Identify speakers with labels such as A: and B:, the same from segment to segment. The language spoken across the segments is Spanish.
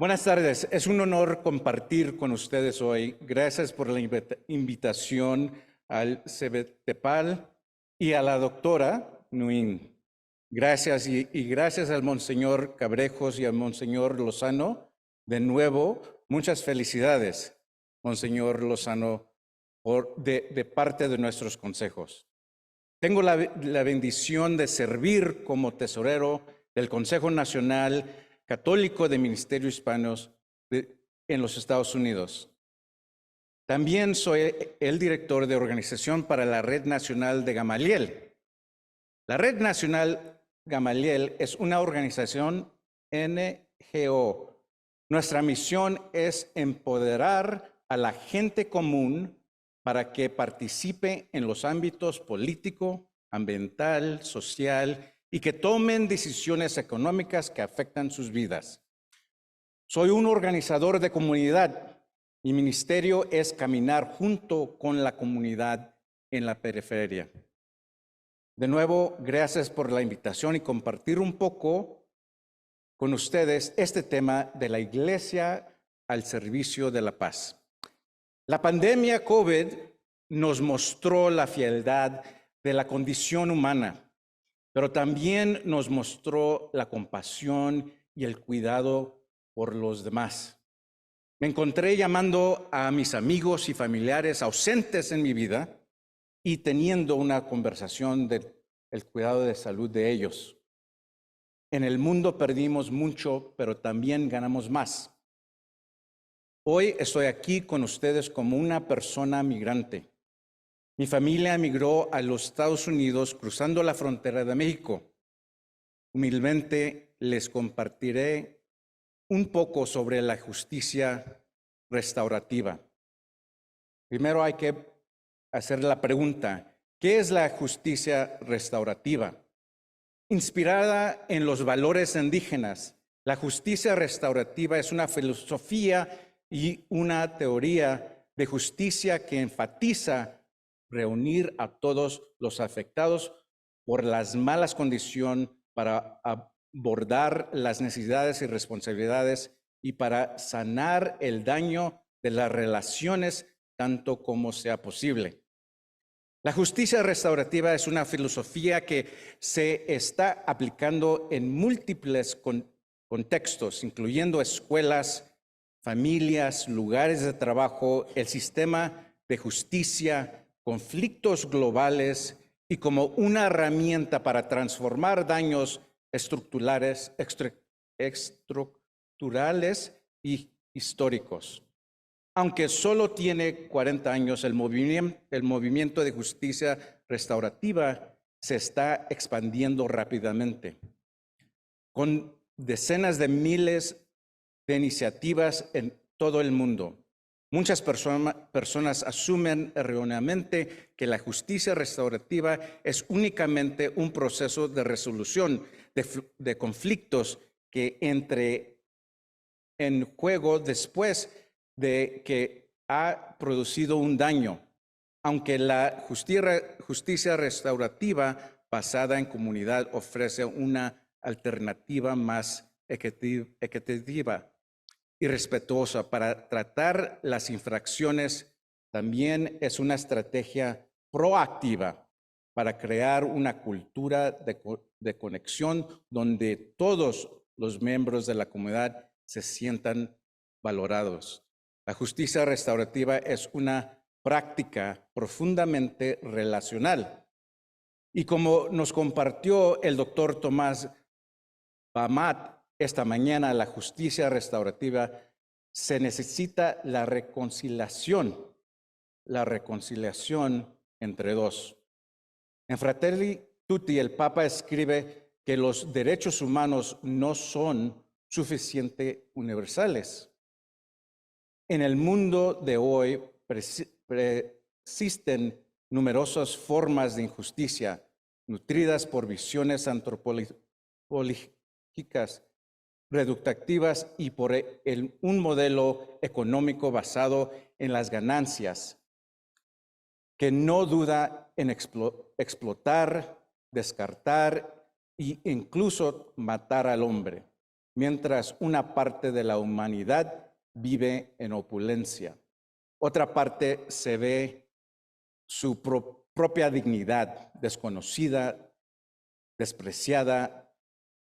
A: Buenas tardes, es un honor compartir con ustedes hoy. Gracias por la invitación al CBTPAL y a la doctora Nguyen. Gracias y gracias al Monseñor Cabrejos y al Monseñor Lozano. De nuevo, muchas felicidades, Monseñor Lozano, de parte de nuestros consejos. Tengo la bendición de servir como tesorero del Consejo Nacional Católico de Ministerios Hispanos en los Estados Unidos. También soy el director de organización para la Red Nacional de Gamaliel. La Red Nacional Gamaliel es una organización NGO. Nuestra misión es empoderar a la gente común para que participe en los ámbitos político, ambiental, social y que tomen decisiones económicas que afectan sus vidas. Soy un organizador de comunidad. Mi ministerio es caminar junto con la comunidad en la periferia. De nuevo, gracias por la invitación y compartir un poco con ustedes este tema de la Iglesia al servicio de la paz. La pandemia COVID nos mostró la frialdad de la condición humana, pero también nos mostró la compasión y el cuidado por los demás. Me encontré llamando a mis amigos y familiares ausentes en mi vida y teniendo una conversación del cuidado de salud de ellos. En el mundo perdimos mucho, pero también ganamos más. Hoy estoy aquí con ustedes como una persona migrante. Mi familia emigró a los Estados Unidos cruzando la frontera de México. Humildemente les compartiré un poco sobre la justicia restaurativa. Primero hay que hacer la pregunta, ¿qué es la justicia restaurativa? Inspirada en los valores indígenas, la justicia restaurativa es una filosofía y una teoría de justicia que enfatiza reunir a todos los afectados por las malas condiciones para abordar las necesidades y responsabilidades y para sanar el daño de las relaciones tanto como sea posible. La justicia restaurativa es una filosofía que se está aplicando en múltiples contextos, incluyendo escuelas, familias, lugares de trabajo, el sistema de justicia, conflictos globales y como una herramienta para transformar daños estructurales y históricos. Aunque solo tiene 40 años, el movimiento de justicia restaurativa se está expandiendo rápidamente, con decenas de miles de iniciativas en todo el mundo. Muchas personas asumen erróneamente que la justicia restaurativa es únicamente un proceso de resolución de conflictos que entre en juego después de que ha producido un daño, aunque la justicia restaurativa basada en comunidad ofrece una alternativa más equitativa y respetuosa para tratar las infracciones, también es una estrategia proactiva para crear una cultura de conexión donde todos los miembros de la comunidad se sientan valorados. La justicia restaurativa es una práctica profundamente relacional. Y como nos compartió el doctor Tomás Bamat esta mañana, la justicia restaurativa se necesita la reconciliación entre dos. En Fratelli Tutti, el Papa escribe que los derechos humanos no son suficientemente universales. En el mundo de hoy persisten numerosas formas de injusticia nutridas por visiones antropológicas reductivas y por un modelo económico basado en las ganancias, que no duda en explotar, descartar e incluso matar al hombre. mientras una parte de la humanidad vive en opulencia. Otra parte se ve su propia dignidad desconocida, despreciada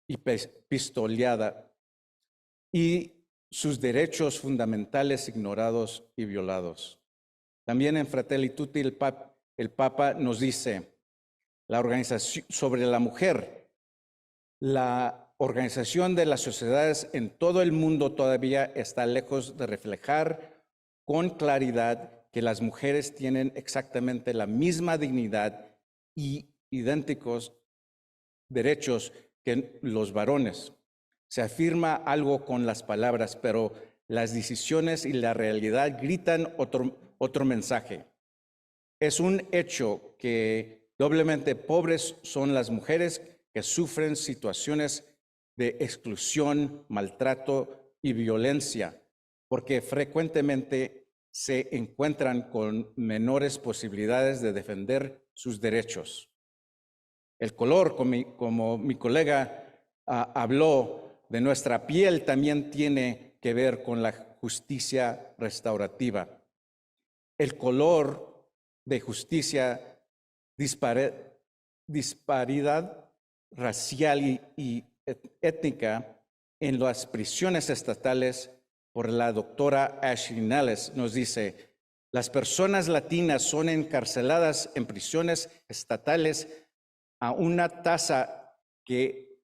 A: y pisoteada, y sus derechos fundamentales ignorados y violados. También en Fratelli Tutti el Papa nos dice, la organización sobre la mujer, la organización de las sociedades en todo el mundo todavía está lejos de reflejar con claridad que las mujeres tienen exactamente la misma dignidad y idénticos derechos que los varones. Se afirma algo con las palabras, pero las decisiones y la realidad gritan otro mensaje. Es un hecho que doblemente pobres son las mujeres que sufren situaciones de exclusión, maltrato y violencia, porque frecuentemente se encuentran con menores posibilidades de defender sus derechos. El color, como mi colega habló, de nuestra piel también tiene que ver con la justicia restaurativa. El color de justicia, disparidad racial y étnica en las prisiones estatales por la doctora Ashley Nellis nos dice, las personas latinas son encarceladas en prisiones estatales a una tasa que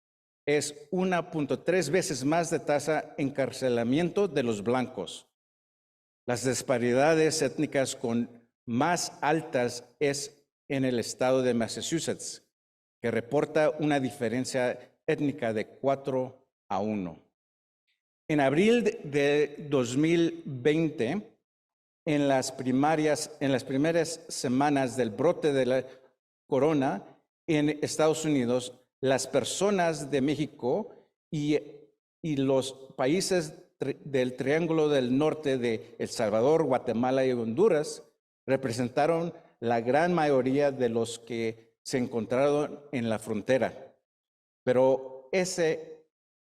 A: es 1.3 veces más de tasa de encarcelamiento de los blancos. Las disparidades étnicas con más altas es en el estado de Massachusetts, que reporta una diferencia étnica de 4-1. En abril de 2020, en las primeras semanas del brote de la corona en Estados Unidos, las personas de México y los países del Triángulo del Norte de El Salvador, Guatemala y Honduras representaron la gran mayoría de los que se encontraron en la frontera. Pero ese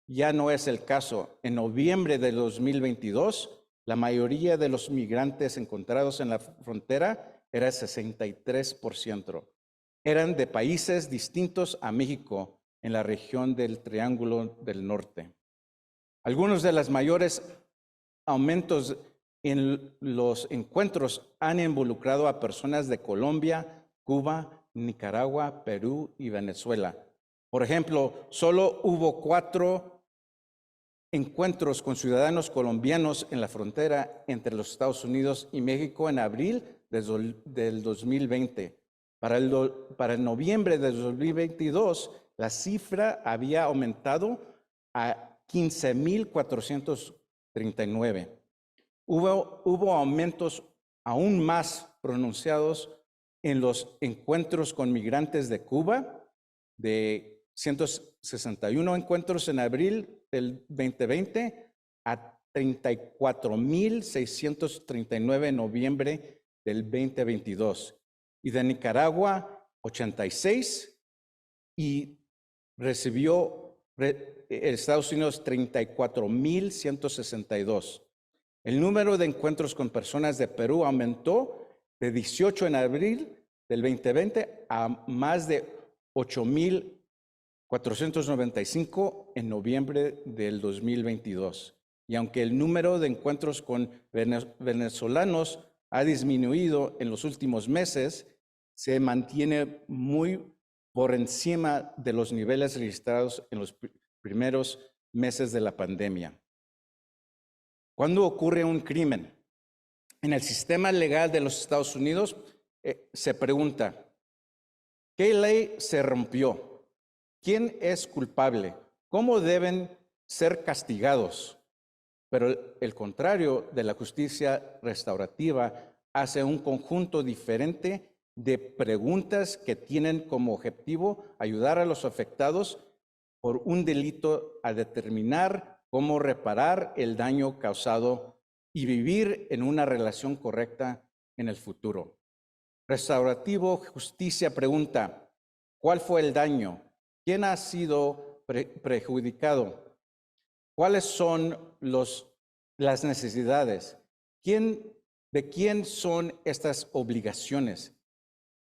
A: ya no es el caso. En noviembre de 2022, la mayoría de los migrantes encontrados en la frontera era 63%. Eran de países distintos a México en la región del Triángulo del Norte. Algunos de los mayores aumentos en los encuentros han involucrado a personas de Colombia, Cuba, Nicaragua, Perú y Venezuela. Por ejemplo, solo hubo 4 encuentros con ciudadanos colombianos en la frontera entre los Estados Unidos y México en abril del 2020. Para el noviembre del 2022, la cifra había aumentado a 15,439. Hubo aumentos aún más pronunciados en los encuentros con migrantes de Cuba, de 161 encuentros en abril del 2020 a 34,639 en noviembre del 2022. Y de Nicaragua, 86, y recibió Estados Unidos 34,162. El número de encuentros con personas de Perú aumentó de 18 en abril del 2020 a más de 8,495 en noviembre del 2022. Y aunque el número de encuentros con venezolanos ha disminuido en los últimos meses, se mantiene muy por encima de los niveles registrados en los primeros meses de la pandemia. ¿Cuándo ocurre un crimen? En el sistema legal de los Estados Unidos se pregunta, ¿qué ley se rompió? ¿Quién es culpable? ¿Cómo deben ser castigados? Pero el contrario de la justicia restaurativa hace un conjunto diferente de preguntas que tienen como objetivo ayudar a los afectados por un delito a determinar cómo reparar el daño causado y vivir en una relación correcta en el futuro. Restaurativo Justicia pregunta, ¿cuál fue el daño? ¿Quién ha sido perjudicado? ¿Cuáles son las necesidades? ¿De quién son estas obligaciones?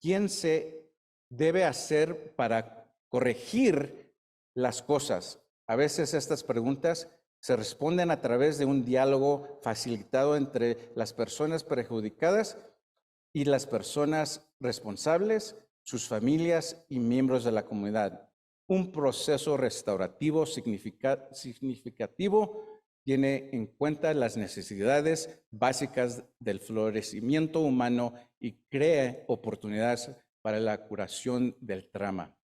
A: ¿Quién se debe hacer para corregir las cosas? A veces estas preguntas se responden a través de un diálogo facilitado entre las personas perjudicadas y las personas responsables, sus familias y miembros de la comunidad. Un proceso restaurativo significativo tiene en cuenta las necesidades básicas del florecimiento humano y crea oportunidades para la curación del trauma.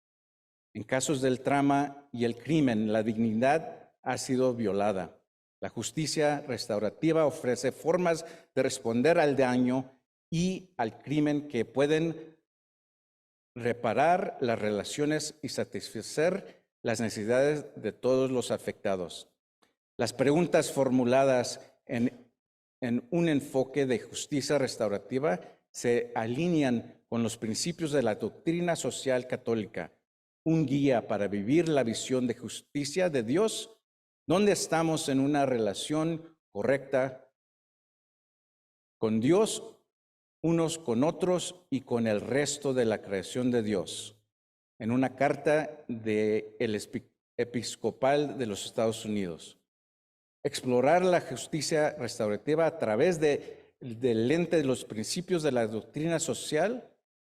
A: En casos del trauma y el crimen, la dignidad ha sido violada. La justicia restaurativa ofrece formas de responder al daño y al crimen que pueden reparar las relaciones y satisfacer las necesidades de todos los afectados. Las preguntas formuladas en un enfoque de justicia restaurativa se alinean con los principios de la doctrina social católica, un guía para vivir la visión de justicia de Dios, donde estamos en una relación correcta con Dios, unos con otros y con el resto de la creación de Dios. En una carta del Episcopal de los Estados Unidos. Explorar la justicia restaurativa a través del lente de los principios de la doctrina social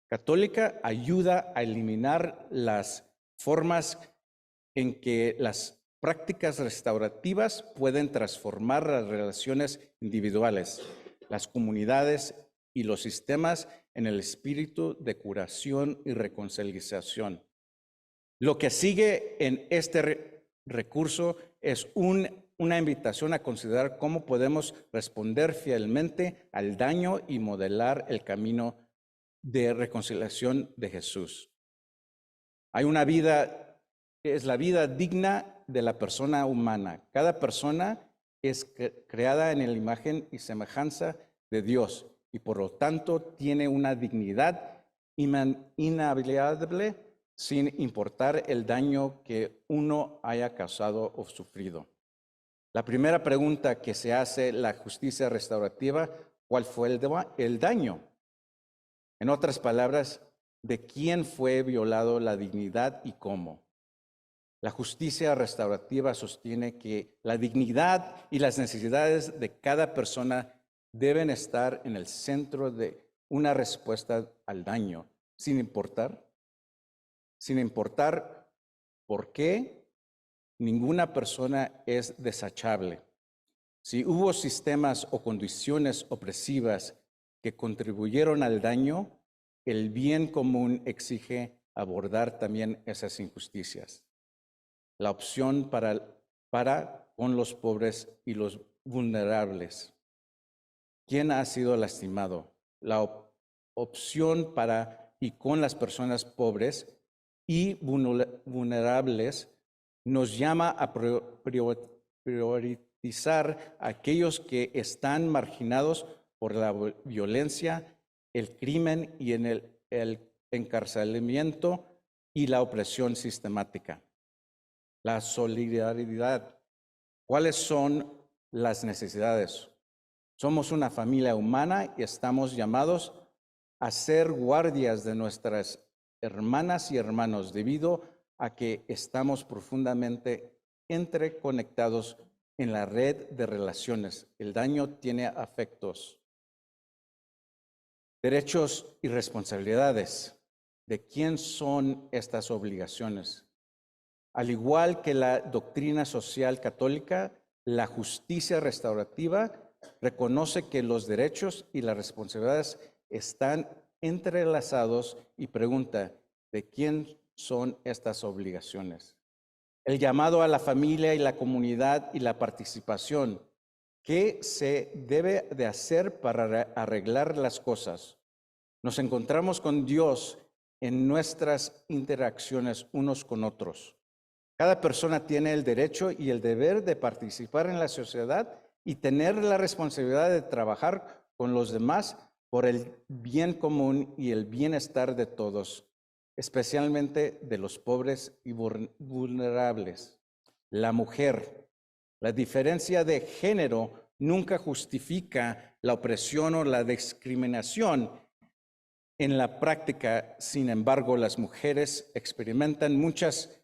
A: católica ayuda a eliminar las formas en que las prácticas restaurativas pueden transformar las relaciones individuales, las comunidades y los sistemas en el espíritu de curación y reconciliación. Lo que sigue en este recurso es una invitación a considerar cómo podemos responder fielmente al daño y modelar el camino de reconciliación de Jesús. Hay una vida, es la vida digna de la persona humana. Cada persona es creada en la imagen y semejanza de Dios y por lo tanto tiene una dignidad inalienable sin importar el daño que uno haya causado o sufrido. La primera pregunta que se hace la justicia restaurativa, ¿cuál fue el daño? En otras palabras, ¿de quién fue violado la dignidad y cómo? La justicia restaurativa sostiene que la dignidad y las necesidades de cada persona deben estar en el centro de una respuesta al daño, sin importar por qué. Ninguna persona es desechable. Si hubo sistemas o condiciones opresivas que contribuyeron al daño, el bien común exige abordar también esas injusticias. La opción para con los pobres y los vulnerables. ¿Quién ha sido lastimado? La opción para y con las personas pobres y vulnerables nos llama a priorizar a aquellos que están marginados por la violencia, el crimen y en el encarcelamiento y la opresión sistemática. La solidaridad. ¿Cuáles son las necesidades? Somos una familia humana y estamos llamados a ser guardias de nuestras hermanas y hermanos debido a que estamos profundamente interconectados en la red de relaciones. El daño tiene afectos, derechos y responsabilidades. ¿De quién son estas obligaciones? Al igual que la doctrina social católica, la justicia restaurativa reconoce que los derechos y las responsabilidades están entrelazados y pregunta, ¿de quién son estas obligaciones? El llamado a la familia y la comunidad y la participación. ¿Qué se debe de hacer para arreglar las cosas? Nos encontramos con Dios en nuestras interacciones unos con otros. Cada persona tiene el derecho y el deber de participar en la sociedad y tener la responsabilidad de trabajar con los demás por el bien común y el bienestar de todos, especialmente de los pobres y vulnerables. La mujer. La diferencia de género nunca justifica la opresión o la discriminación. En la práctica, sin embargo, las mujeres experimentan muchas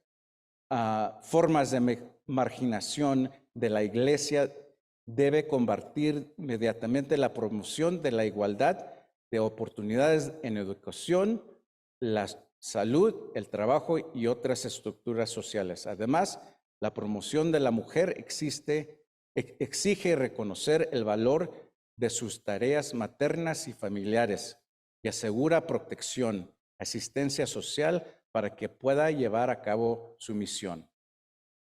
A: formas de marginación de la Iglesia. Debe combatir inmediatamente la promoción de la igualdad de oportunidades en educación, la salud, el trabajo y otras estructuras sociales. Además, la promoción de la mujer exige reconocer el valor de sus tareas maternas y familiares y asegura protección, asistencia social para que pueda llevar a cabo su misión.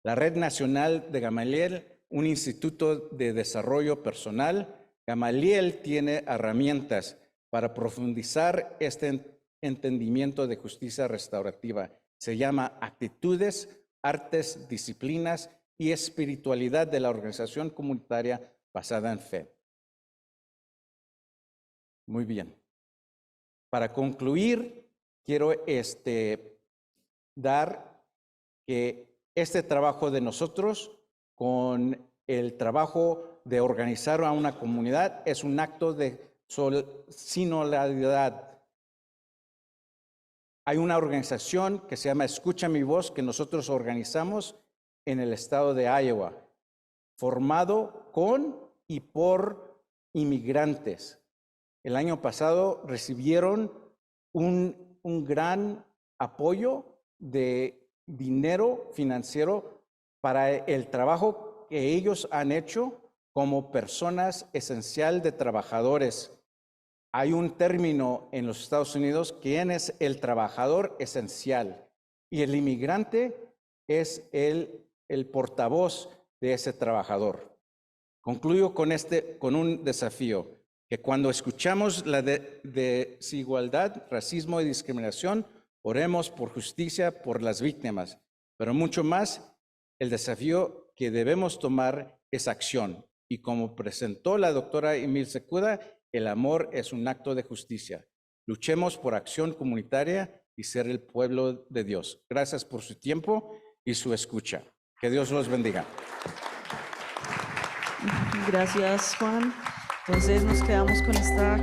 A: La Red Nacional de Gamaliel, un instituto de desarrollo personal, Gamaliel tiene herramientas para profundizar este entendimiento de justicia restaurativa. Se llama Actitudes, Artes, Disciplinas y Espiritualidad de la Organización Comunitaria Basada en Fe. Muy bien. Para concluir, quiero dar que este trabajo de nosotros con el trabajo de organizar a una comunidad es un acto de solidaridad. Hay una organización que se llama Escucha mi voz que nosotros organizamos en el estado de Iowa, formado con y por inmigrantes. El año pasado recibieron un gran apoyo de dinero financiero para el trabajo que ellos han hecho como personas esencial de trabajadores. Hay un término en los Estados Unidos, ¿quién es el trabajador esencial? Y el inmigrante es el portavoz de ese trabajador. Concluyo con un desafío, que cuando escuchamos la desigualdad, racismo y discriminación, oremos por justicia, por las víctimas, pero mucho más, el desafío que debemos tomar es acción. Y como presentó la doctora Emil Secuda, el amor es un acto de justicia. Luchemos por acción comunitaria y ser el pueblo de Dios. Gracias por su tiempo y su escucha. Que Dios los bendiga.
B: Gracias, Juan. Entonces nos quedamos con esta